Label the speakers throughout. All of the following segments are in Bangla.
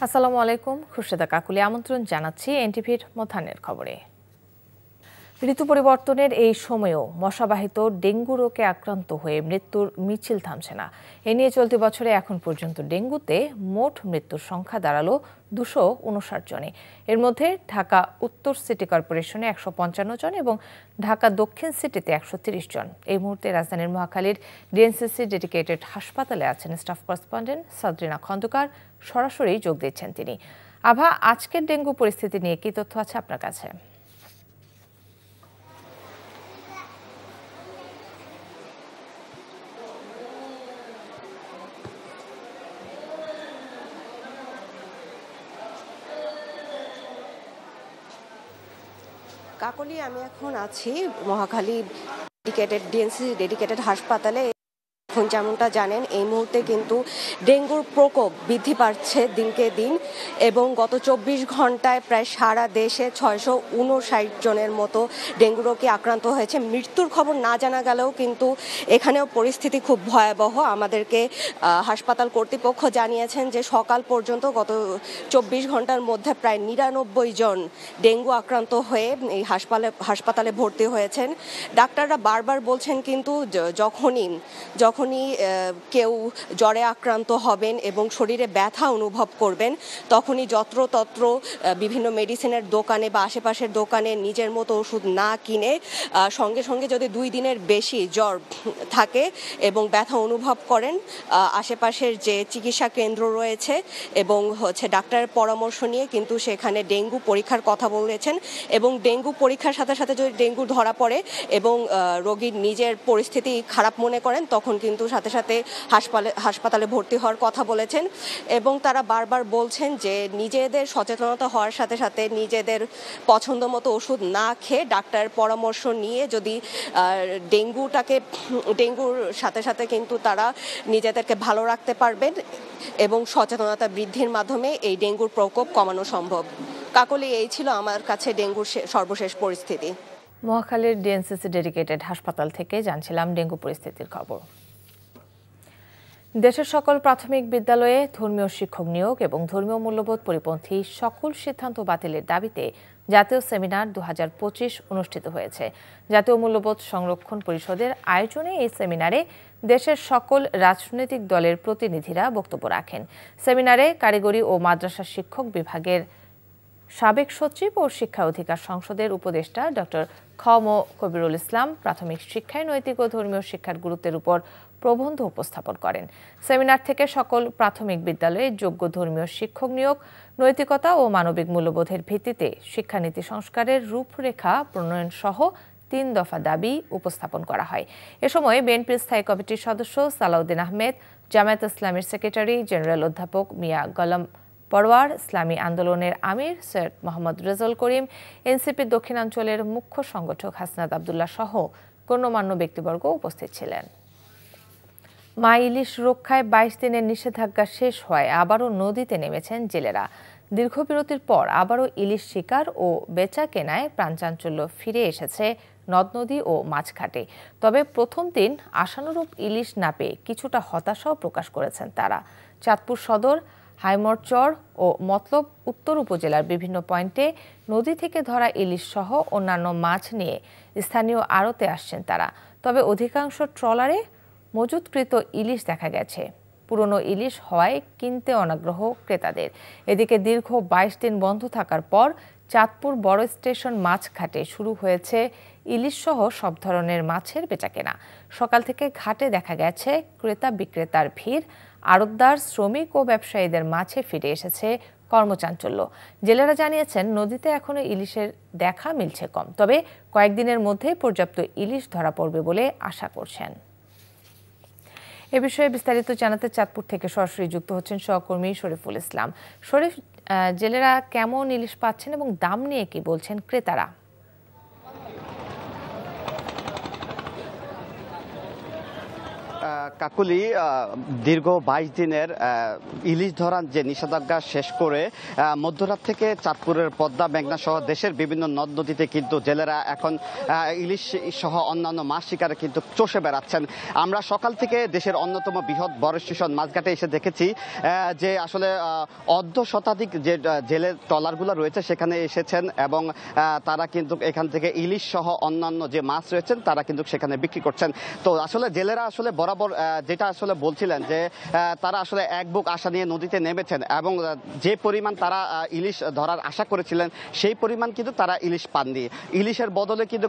Speaker 1: আসসালামু আলাইকুম, খুরশেদা কাকুলি আমন্ত্রণ জানাচ্ছি এনটিভির মধ্যাহ্নের খবরে। ঋতু পরিবর্তনের এই সময়েও মশাবাহিত ডেঙ্গু রোগে আক্রান্ত হয়ে মৃত্যুর মিছিল থামছে না। এ নিয়ে চলতি বছরে এখন পর্যন্ত ডেঙ্গুতে মোট মৃত্যুর সংখ্যা দাঁড়ালো 259 জনে। এর মধ্যে ঢাকা উত্তর সিটি কর্পোরেশনে 155 জন এবং ঢাকা দক্ষিণ সিটিতে 130 জন। এই মুহূর্তে রাজধানীর মহাখালীর ডিএনসিসি ডেডিকেটেড হাসপাতালে আছেন স্টাফ করেসপন্ডেন্ট সাদরিনা খন্দকার। সরাসরি যোগ দিচ্ছেন তিনি। আভা, আজকের ডেঙ্গু পরিস্থিতি নিয়ে কি তথ্য আছে আপনার কাছে?
Speaker 2: কাকলি, আমি এখন আছি মহাখালী ডিএনসি ডেডিকেটেড হাসপাতালে। এখন যেমনটা জানেন, এই মুহূর্তে কিন্তু ডেঙ্গুর প্রকোপ বৃদ্ধি পাচ্ছে দিনকে দিন এবং গত 24 ঘন্টায় প্রায় সারা দেশে 659 জনের মতো ডেঙ্গু রোগে আক্রান্ত হয়েছে। মৃত্যুর খবর না জানা গেলেও কিন্তু এখানেও পরিস্থিতি খুব ভয়াবহ। আমাদেরকে হাসপাতাল কর্তৃপক্ষ জানিয়েছেন যে সকাল পর্যন্ত গত 24 ঘন্টার মধ্যে প্রায় 99 জন ডেঙ্গু আক্রান্ত হয়ে এই হাসপাতালে ভর্তি হয়েছেন। ডাক্তাররা বারবার বলছেন কিন্তু যখনই কেউ জ্বরে আক্রান্ত হবেন এবং শরীরে ব্যথা অনুভব করবেন, তখনই যত্রতত্র বিভিন্ন মেডিসিনের দোকানে বা আশেপাশের দোকানে নিজের মতো ওষুধ না কিনে সঙ্গে সঙ্গে যদি 2 দিনের বেশি জ্বর থাকে এবং ব্যথা অনুভব করেন, আশেপাশের যে চিকিৎসা কেন্দ্র রয়েছে এবং ডাক্তারের পরামর্শ নিয়ে কিন্তু সেখানে ডেঙ্গু পরীক্ষার কথা বলেছেন। এবং ডেঙ্গু পরীক্ষার সাথে সাথে যদি ডেঙ্গু ধরা পড়ে এবং রোগীর নিজের পরিস্থিতি খারাপ মনে করেন, তখন কিন্তু সাথে সাথে হাসপাতালে ভর্তি হওয়ার কথা বলেছেন। এবং তারা বারবার বলছেন যে নিজেদের সচেতনতা হওয়ার সাথে সাথে নিজেদের পছন্দ মতো ওষুধ না খেয়ে ডাক্তারের পরামর্শ নিয়ে যদি ডেঙ্গুর সাথে সাথে কিন্তু তারা নিজেদেরকে ভালো রাখতে পারবেন এবং সচেতনতা বৃদ্ধির মাধ্যমে এই ডেঙ্গুর প্রকোপ কমানো সম্ভব। কাকলি, এই ছিল আমার কাছে ডেঙ্গুর সর্বশেষ পরিস্থিতি।
Speaker 1: মহাখালীর ডিএনসিসি ডেডিকেটেড হাসপাতাল থেকে জানছিলাম ডেঙ্গু পরিস্থিতির খবর। দেশের সকল প্রাথমিক বিদ্যালয়ে ধর্মীয় শিক্ষক নিয়োগ এবং ধর্মীয় মূল্যবোধ পরিপন্থী সকল সিদ্ধান্ত বাতিলের দাবিতে জাতীয় সেমিনার 2025 অনুষ্ঠিত হয়েছে। জাতীয় মূল্যবোধ সংরক্ষণ পরিষদের আয়োজনে এই সেমিনারে দেশের সকল রাজনৈতিক দলের প্রতিনিধিরা বক্তব্য রাখেন। সেমিনারে কারিগরি ও মাদ্রাসা শিক্ষক বিভাগের সাবেক সচিব ও শিক্ষা অধিকার সংসদের উপদেষ্টা ডক্টর খ.ম. কবিরুল ইসলাম প্রাথমিক শিক্ষায় নৈতিক ও ধর্মীয় শিক্ষার গুরুত্বের উপর প্রবন্ধ উপস্থাপন করেন। সেমিনার থেকে সকল প্রাথমিক বিদ্যালয়ে যোগ্য ধর্মীয় শিক্ষক নিয়োগ, নৈতিকতা ও মানবিক মূল্যবোধের ভিত্তিতে শিক্ষানীতি সংস্কারের রূপরেখা প্রণয়ন সহ 3 দফা দাবি উপস্থাপন করা হয়। এ সময় বিএনপির স্থায়ী কমিটির সদস্য সালাউদ্দিন আহমেদ, জামায়াত ইসলামীর সেক্রেটারি জেনারেল অধ্যাপক মিয়া গোলাম পরওয়ার, ইসলামী আন্দোলনের আমির সৈয়দ মোহাম্মদ রেজাউল করিম, এনসিপির দক্ষিণাঞ্চলের মুখ্য সংগঠক হাসনাত আবদুল্লাহ সহ গণ্যমান্য ব্যক্তিবর্গ উপস্থিত ছিলেন। মা ইলিশ রক্ষায় 22 দিনের নিষেধাজ্ঞা শেষ হওয়ায় আবারও নদীতে নেমেছেন জেলেরা। দীর্ঘ বিরতির পর আবারও ইলিশ শিকার ও বেচা কেনায় প্রাণচাঞ্চল্য ফিরে এসেছে নদ নদী ও মাছঘাটে। তবে প্রথম দিন আশানুরূপ ইলিশ না পেয়ে কিছুটা হতাশাও প্রকাশ করেছেন তারা। চাঁদপুর সদর, হাইমরচর ও মতলব উত্তর উপজেলার বিভিন্ন পয়েন্টে নদী থেকে ধরা ইলিশ সহ অন্যান্য মাছ নিয়ে স্থানীয় আড়তে আসছেন তারা। তবে অধিকাংশ ট্রলারে মজুতকৃত ইলিশ দেখা গেছে। পুরনো ইলিশ হওয়ায় কিনতে অনাগ্রহ ক্রেতাদের। এদিকে দীর্ঘ 22 দিন বন্ধ থাকার পর চাঁদপুর বড় স্টেশন মাছঘাটে শুরু হয়েছে ইলিশ সহ সব ধরনের মাছের বেচাকেনা। সকাল থেকে ঘাটে দেখা গেছে ক্রেতা বিক্রেতার ভিড়। আড়তদার, শ্রমিক ও ব্যবসায়ীদের মাঝে ফিরে এসেছে কর্মচাঞ্চল্য। জেলেরা জানিয়েছেন নদীতে এখনো ইলিশের দেখা মিলছে কম, তবে কয়েকদিনের মধ্যে পর্যাপ্ত ইলিশ ধরা পড়বে বলে আশা করছেন। এ বিষয়ে বিস্তারিত জানাতে চাঁদপুর থেকে সরাসরি যুক্ত হচ্ছেন সহকর্মী শরীফুল ইসলাম। শরীফ, জেলেরা কেমন ইলিশ পাচ্ছেন এবং দাম নিয়ে কি বলছেন ক্রেতারা?
Speaker 3: কাকুলি দীর্ঘ 22 দিনের ইলিশ ধরার যে নিষেধাজ্ঞা শেষ করে মধ্যরাত থেকে চাঁদপুরের পদ্মা মেঘনা সহ দেশের বিভিন্ন নদ নদীতে কিন্তু জেলেরা এখন ইলিশ সহ অন্যান্য মাছ শিকারে কিন্তু চষে বেড়াচ্ছেন। আমরা সকাল থেকে দেশের অন্যতম বৃহৎ বড় স্টেশন মাছঘাটে এসে দেখেছি যে আসলে অর্ধ শতাধিক যে জেলের ট্রলারগুলো রয়েছে সেখানে এসেছেন এবং তারা কিন্তু এখান থেকে ইলিশ সহ অন্যান্য যে মাছ রয়েছেন তারা কিন্তু সেখানে বিক্রি করছেন। তো আসলে জেলেরা আসলে বরাবর যেটা আসলে বলছিলেন যে তারা আসলে এক বুক আশা নিয়ে নদীতে নেমেছেন এবং যে পরিমাণ তারা ইলিশ ধরার আশা করেছিলেন সেই পরিমাণ কিন্তু তারা ইলিশ পাননি। ইলিশের বদলে কিন্তু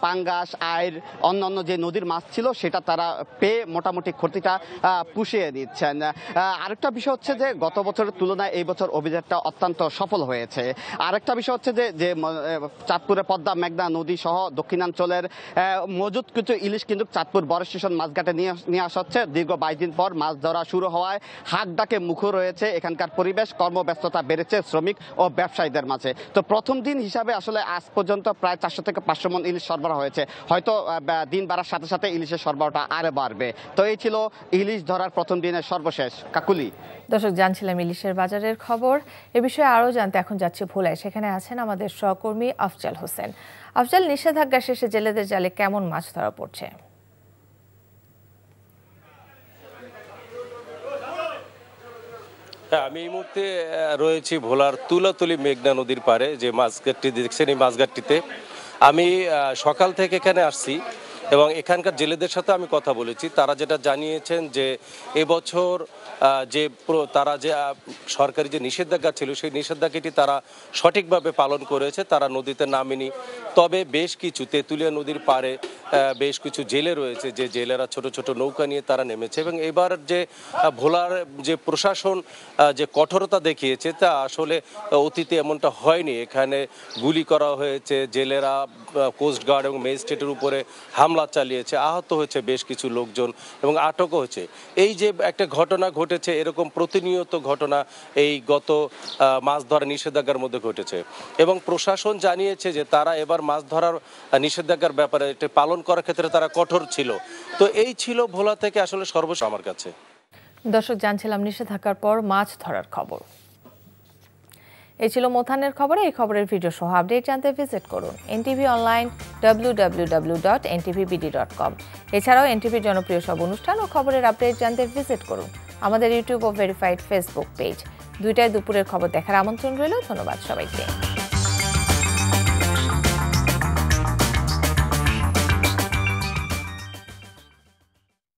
Speaker 3: পাঙ্গাস, আইর, অন্যান্য যে নদীর মাছ ছিল সেটা তারা পেয়ে মোটামুটি ক্ষতিটা পুষিয়ে দিচ্ছেন। আরেকটা বিষয় হচ্ছে যে গত বছরের তুলনায় এই বছর অভিযানটা অত্যন্ত সফল হয়েছে। আরেকটা বিষয় হচ্ছে যে চাঁদপুরে পদ্মা মেঘনা নদী সহ দক্ষিণাঞ্চলের মজুদ কিছু ইলিশ কিন্তু চাঁদপুর বড় স্টেশন মাছঘাটে নিয়ে আসা হচ্ছে। দীর্ঘ 22 দিন পর মাছ ধরা শুরু হওয়ায় হাক ডাকে মুখর রয়েছে এখানকার পরিবেশ, কর্মব্যস্ততা বেড়েছে শ্রমিক ও ব্যবসায়ীদের মাঝে। তো প্রথম দিন হিসাবে আসলে আজ পর্যন্ত প্রায় 400 থেকে 500 মণ ইলিশ সরবরাহ হয়েছে। হয়তো দিন বাড়ার সাথে সাথে ইলিশের সরবরাহটা আরো বাড়বে। তো এই ছিল ইলিশ ধরার প্রথম দিনের সর্বশেষ। কাকুলি।
Speaker 1: দর্শক, জানছিলাম ইলিশের বাজারের খবর। এ বিষয়ে আরও জানতে এখন যাচ্ছি ভোলায়। সেখানে আছেন আমাদের সহকর্মী আফজাল হোসেন। আফজাল, নিষেধাজ্ঞা শেষে জেলেদের জালে কেমন মাছ ধরা পড়ছে?
Speaker 4: হ্যাঁ, আমি এই মুহূর্তে রয়েছি ভোলার তুলাতুলি মেঘনা নদীর পাড়ে, যে মাছঘাটটি দেখছেন। এই মাছঘাটটিতে আমি সকাল থেকে এখানে আসছি এবং এখানকার জেলেদের সাথে আমি কথা বলেছি। তারা যেটা জানিয়েছেন যে এবছর তারা যে সরকারি যে নিষেধাজ্ঞা ছিল সেই নিষেধাজ্ঞাটি তারা সঠিকভাবে পালন করেছে, তারা নদীতে নামেনি। তবে বেশ কিছু তেঁতুলিয়া নদীর পাড়ে বেশ কিছু জেলে রয়েছে, যে জেলেরা ছোট ছোট নৌকা নিয়ে তারা নেমেছে। এবং এবার যে ভোলার যে প্রশাসন যে কঠোরতা দেখিয়েছে তা আসলে অতীতে এমনটা হয়নি। এখানে গুলি করা হয়েছে, জেলেরা কোস্টগার্ড এবং ম্যাজিস্ট্রেটের উপরে হামলা চালিয়েছে, আহত হয়েছে বেশ কিছু লোকজন এবং আটকও হয়েছে। এই যে একটা ঘটনা ঘটেছে, এরকম প্রতিনিয়ত ঘটনা এই গত মাছ ধরা নিষেধাজ্ঞার মধ্যে ঘটেছে এবং প্রশাসন জানিয়েছে যে তারা এবার মাছ ধরার নিষেধাজ্ঞার ব্যাপারে এটা পালন করার ক্ষেত্রে তারা কঠোর ছিল। তো এই ছিল ভোলা থেকে আসলে সর্বশেষ আমার কাছে।
Speaker 1: দর্শক, জানছিলাম নিষেধাজ্ঞার পর মাছ ধরার খবর। এই ছিল মোথানের খবরে। এই খবরের ভিডিও সহ আপডেট জানতে ভিজিট করুন এনটিভি অনলাইন www.ntvbd.com। এছাড়াও এনটিভির জনপ্রিয় সব অনুষ্ঠান ও খবরের আপডেট জানতে ভিজিট করুন আমাদের ইউটিউব ও ভেরিফাইড ফেসবুক পেজ। দুইটায় দুপুরের খবর দেখার আমন্ত্রণ রইল। ধন্যবাদ সবাইকে।